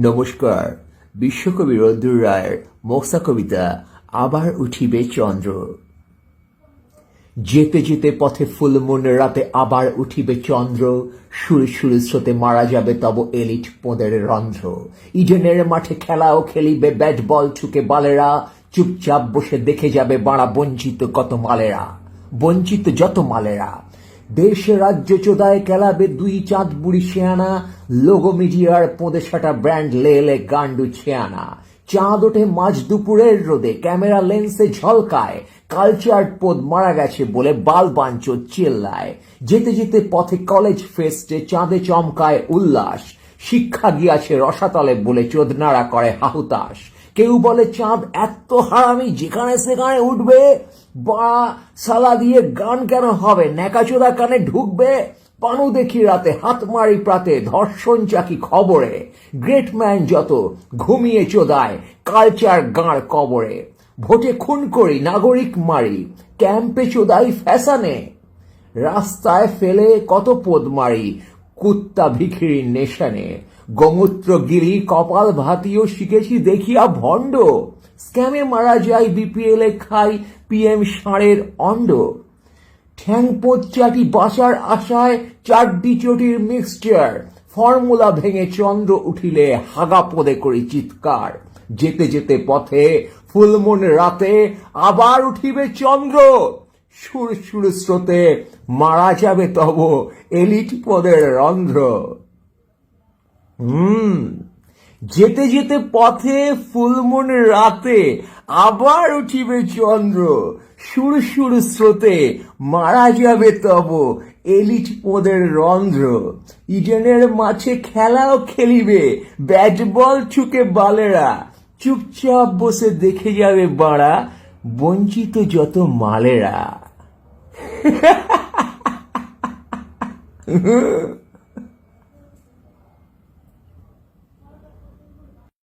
নমস্কার। বিশ্বকবি রঞ্জু রায়ের মোক্সা কবিতা আবার উঠিবে চন্দ্র। যেতে যেতে পথে ফুলমুন রাতে আবার উঠিবে চন্দ্র, সুর সুর স্রোতে মারা যাবে তব এলিট পোঁদের রন্ধ্র। ইডেনের মাঠে খেলাও খেলিবে ব্যাট বল ঠুকে বালেরা, চুপচাপ বসে দেখে যাবে বাড়া বঞ্চিত কত মালেরা, বঞ্চিত যত মালেরা। দেশে রাজ্য চোদায় খেলাবে দুই চাঁদ বুড়ি শেয়ানা, লোগো মিডিয়ার পোঁদে সাটা ব্র্যান্ড লেলে গান্ডু ছেয়ানা। চাঁদ ওঠে মাঝ দুপুরের রোদে, ক্যামেরা লেন্সে ঝলকায়, কালচার পোদ মারা গেছে বলে বাল বাঞ্চ চিল্লায়। যেতে যেতে পথে কলেজ ফেস্টে চাঁদে চমকায় উল্লাস, শিক্ষা গিয়াছে রসাতলে বলে চোদনারা করে হাহুতাস। কেউ বলে চাঁদ এত হারামি যেখানে সেখানে উঠবে, বা সালা দিয়ে গান কেন হবে, ন্যাকাচোদা কানে ঢুকবে। পানু দেখি রাতে হাত মারি প্রাতে, ধর্ষণ চাকি খবরে, গ্রেট ম্যান যত ঘুমিয়ে চোদায়, কালচার গাঁড় কবরে। ভোটে খুন করি নাগরিক মারি, ক্যাম্পে চোদাই ফ্যাশনে, রাস্তায় ফেলে কত পোদ মারি কুত্তা ভিখিরির নেশানে। গোমূত্র গিরি কপাল ভাতিও শিখেছি দেখিয়া ভণ্ড, স্ক্যামে মারা যায় বিপিএল এ খাই পিএম ষাঁড়ের অন্ড। ঠ্যাং পোঁত চাটি বাঁচার আশায় চাড্ডি চটির মিক্সচার, ফর্মুলা ভেঙে চন্দ্র উঠিলে হাগা পদে করি চিৎকার। যেতে যেতে পথে ফুলমুন রাতে আবার উঠিবে চন্দ্র, সুর সুর স্রোতে মারা যাবে তব এলিট পদের রন্ধ্র। যেতে যেতে পথে ফুলমুন রাতে আবার উঠিবে চন্দ্র, সুর সুর স্রোতে মারা যাবে তব এলিট পদের রন্ধ্র। ইডেনের মাঠে খেলাও খেলিবে ব্যাট বল ঠুকে বালেরা, চুপচাপ বসে দেখে যাবে বাড়া বঞ্চিত যত মালেরা।